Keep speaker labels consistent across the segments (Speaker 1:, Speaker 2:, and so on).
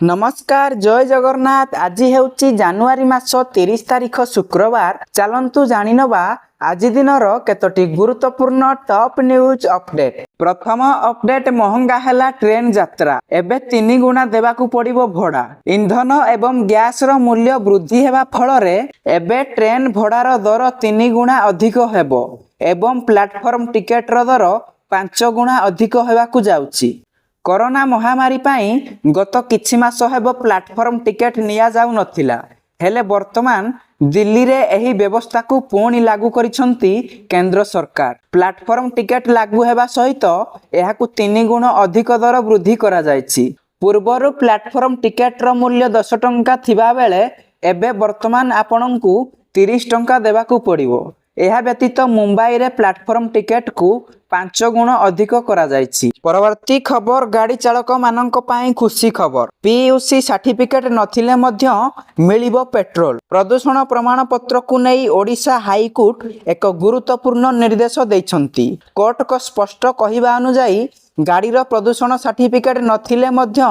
Speaker 1: नमस्कार जय जगन्नाथ। आज हेउची जानुआरी मास 30 तारिख शुक्रवार। चलंतु जानिनबा आज दिनर केतोटी गुरुत्वपूर्ण टॉप न्यूज अपडेट। प्रथम अपडेट महंगा हैला ट्रेन यात्रा। एबे 3 गुणा देबाकू पड़िबो भड़ा। इंधन एवं गैस रो मूल्य वृद्धि हेबा फलरे एबे ट्रेन भड़ार दर 3 गुणा अधिक हेबो एवं प्लेटफॉर्म टिकेट रो दर 5 गुणा अधिक हेबाकू जाउची। कोरोना महामारी पाई गत किछि मास हेबो प्लेटफॉर्म टिकेट निया जाउ नथिला, हेले वर्तमान दिल्ली रे एही व्यवस्था को पुणी लागू करिसंती केंद्र सरकार। प्लेटफॉर्म टिकेट लागू हेबा सहित एहाकू 3 गुण अधिक दर वृद्धि करा जायछि। पूर्वरु प्लेटफॉर्म टिकेट रो मूल्य 10 टंका थिबा बेले एबे वर्तमान आपनकू 30 टंका देबाकू पड़िबो। एहा व्यतीत मुंबई रे प्लेटफॉर्म टिकेट को 5 गुण अधिक करा जायछि। परवर्ती खबर गाड़ी चालक मानक पाई खुशी खबर। पीयूसी सर्टिफिकेट नथिले मध्य मिलिबो पेट्रोल। प्रदूषण प्रमाण पत्र को नै ओडिशा हाई कोर्ट एक गुरुत्वपूर्ण निर्देश दैछंती। कोर्ट को स्पष्ट कहिबा अनुसार गाड़ीर प्रदूषण सर्टिफिकेट नथिले मध्य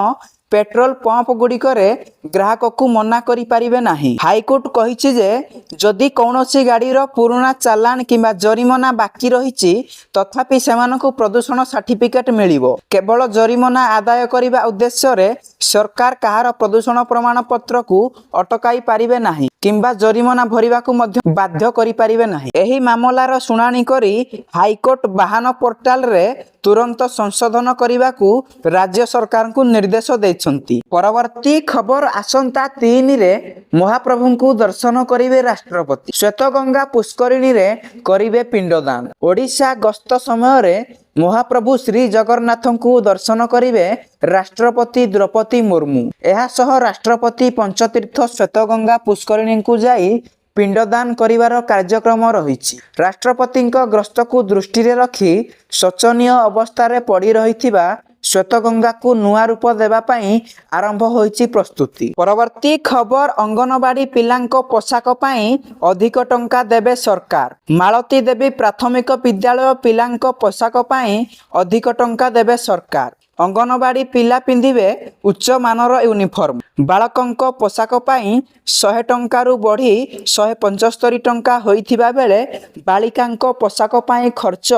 Speaker 1: पेट्रोल पंप गुड़िकरे ग्राहक को मना करि परिबे नाही। हाईकोर्ट कहिछि जे जदि कौनसी गाड़ीर पुराना चालान किंबा जरिमाना बाकी रहिछि तथापि सेमानकु प्रदूषण सर्टिफिकेट मिलिबो। केवल जरिमाना आदाय करिबा उद्देश्य रे सरकार कहार प्रदूषण प्रमाण पत्र को अटकाई पारिबे नाही किंबा जरिमाना भरिबा को मध्य बाध्य करि पारिबे नाही। एही मामलार शुनानी करी हाईकोर्ट वाहन पोर्टाल रे तुरंत संशोधन करिबा को राज्य सरकार को निर्देश दैछंती। परवर्ती खबर आसंता 3 रे महाप्रभु को दर्शन करिवे राष्ट्रपति। श्वेतगंगा पुष्करिणी रे करिवे पिंडदान। ओडिशा गस्त समय रे महाप्रभु श्री जगन्नाथ को दर्शन करिवे राष्ट्रपति द्रौपदी मुर्मू। एहा सह राष्ट्रपति पंचतीर्थ श्वेतगंगा पुष्करिणी को जाई पिंडदान करिवार कार्यक्रम रहिछि। राष्ट्रपतिଙ୍କ ग्रस्त को दृष्टि रे रखी शोचनीय अवस्था रे पड़ी रहिथिबा श्वेतगंगा को नुआ रूप देवा पाई आरंभ होईछि प्रस्तुति। परवर्ती खबर अंगनवाड़ी पिलांको पोशाक पाई अधिक टंका देबे सरकार। मालती देवी प्राथमिक विद्यालय पिलांको पोशाक पाई अधिक टंका देबे सरकार। अंगनवाड़ी पिला पिंधिबे उच्च मानर यूनिफॉर्म। बालकंको पोशाक पाई 100 टंकारु बढ़ी 175 टंका होइथिबा बेले बालिकांको पोशाक पाई खर्च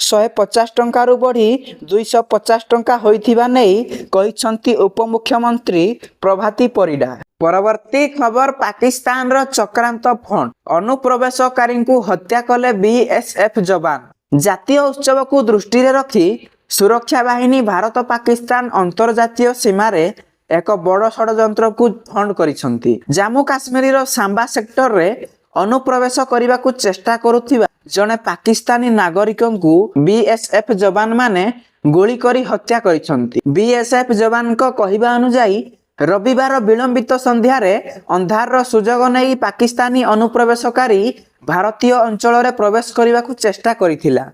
Speaker 1: 150 टंकारु बढ़ी 250 टंका होइथिबा नै कहिसंती उपमुख्यमंत्री प्रभाती परिडा। परवर्ती खबर पाकिस्तान रो चक्रांत फंड। अनुप्रवेशकारी को हत्या कले बीएसएफ जवान। जातीय उत्सव को दृष्टि रे रखी सुरक्षा बाहिनी भारत पाकिस्तान अंतर्जातीय सीमा रे एक बड़ षडयंत्र को फंड करिसंती। जम्मू काश्मीर सांबा सेक्टर रे अनुप्रवेश करने को चेष्टा करुथिबा जने पाकिस्तानी नागरिक को बीएसएफ जवान माने गोली करी हत्या करिसंती। बीएसएफ जवान को कहिबा अनुसार रविवार विलंबित संध्या रे अंधार सुजोग नै पाकिस्तानी अनुप्रवेशकारी भारतीय अंचल रे प्रवेश करने को चेष्टा करिथिला।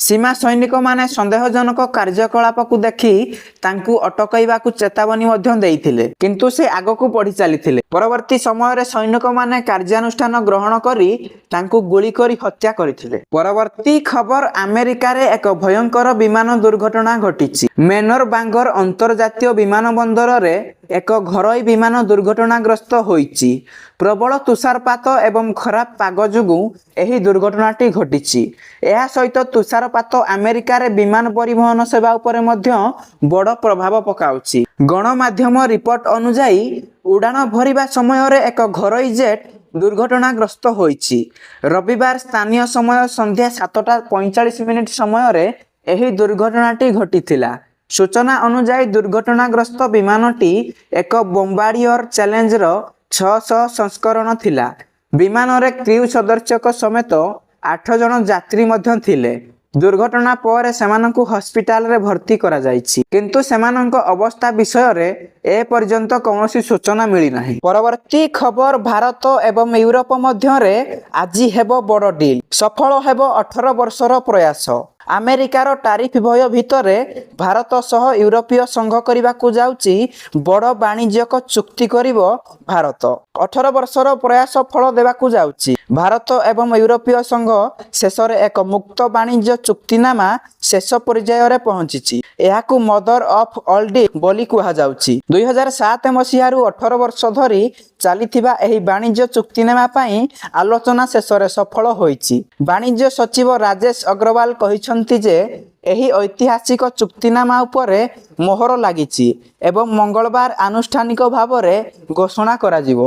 Speaker 1: सीमा सैनिक माने संदेहजनक कार्यकलाप को देखी तांकु अटकाइबा को चेतावनी मध्य देइथिले, किंतु से आगो को बढ़ी चलीथिले। परवर्ती समय रे सैनिक माने कार्यानुष्ठान ग्रहण करी तांकु गोली करी हत्या करिथिले। परवर्ती खबर अमेरिका रे एक भयंकर विमान दुर्घटना घटिछि। मेनर बांगर अंतर्जातीय विमानबंदर रे एक घरोई विमान दुर्घटनाग्रस्त होईछि। प्रबल तुषारपात एवं खराब पाग जोगु एही दुर्घटनाटी घटिछि। एहा सहित तुषारपात अमेरिका रे विमान परिवहन सेवा उपरे मध्य बड़ प्रभाव पकाउछि। गणमाध्यम रिपोर्ट अनुसार उड़ान भरिबा समय रे एक घरोई जेट दुर्घटनाग्रस्त होईछि। रविवार स्थानीय समय संध्या 7:45 समय रे एही दुर्घटनाटी घटिथिला। सूचना अनुसार दुर्घटनाग्रस्त विमानटी एक बोम्बार्डियर चैलेंज रो 600 संस्करण थिला। विमान रे क्रू सदस्यक समेत 8 जन यात्री मध्य थिले। दुर्घटना पर सेमानंकु हॉस्पिटल रे भर्ती करा जायछि, किंतु सेमानंक अवस्था विषय रे ए पर्यंत कौनसी सूचना मिली नाही। परवर्ती खबर भारत एवं यूरोप मध्य रे आजि हेबो बड़ डील। सफल हेबो 18 वर्षर प्रयास। ଆମେରିକାର ଟାରିଫ ଭୟ ଭିତରେ ଭାରତ ସହ ୟୁରୋପୀୟ ସଂଘ କରିବାକୁ ଯାଉଛି ବଡ଼ ବାଣିଜ୍ୟିକ ଚୁକ୍ତି କରିବ ଭାରତ। 18 ବର୍ଷର ପ୍ରୟାସ ଫଳ ଦେବାକୁ ଯାଉଛି। ଭାରତ ଏବଂ ୟୁରୋପୀୟ ସଂଘ ଶେଷରେ ଏକ ମୁକ୍ତ ବାଣିଜ୍ୟ ଚୁକ୍ତିନାମା ଶେଷ ପର୍ଯ୍ୟାୟରେ ପହଞ୍ଚିଛି। ଏହାକୁ ମଦର ଅଫ୍ ଅଲ୍ ଡିଲ୍ ବୋଲି କୁହାଯାଉଛି। 2007 ମସିହାରୁ 18 ବର୍ଷ ଧରି ଚାଲିଥିବା ଏହି ବାଣିଜ୍ୟ ଚୁକ୍ତିନାମା ପାଇଁ ଆଲୋଚନା ଶେଷରେ ସଫଳ ହୋଇଛି। ବାଣିଜ୍ୟ ସଚିବ ରାଜେଶ ଅଗ୍ରୱାଲ କହିଛନ୍ତି ଯେ ଏହି ଐତିହାସିକ ଚୁକ୍ତିନାମା ଉପରେ ମୋହର ଲାଗିଛି ଏବଂ ମଙ୍ଗଳବାର ଆନୁଷ୍ଠାନିକ ଭାବରେ ଘୋଷଣା କରାଯିବ।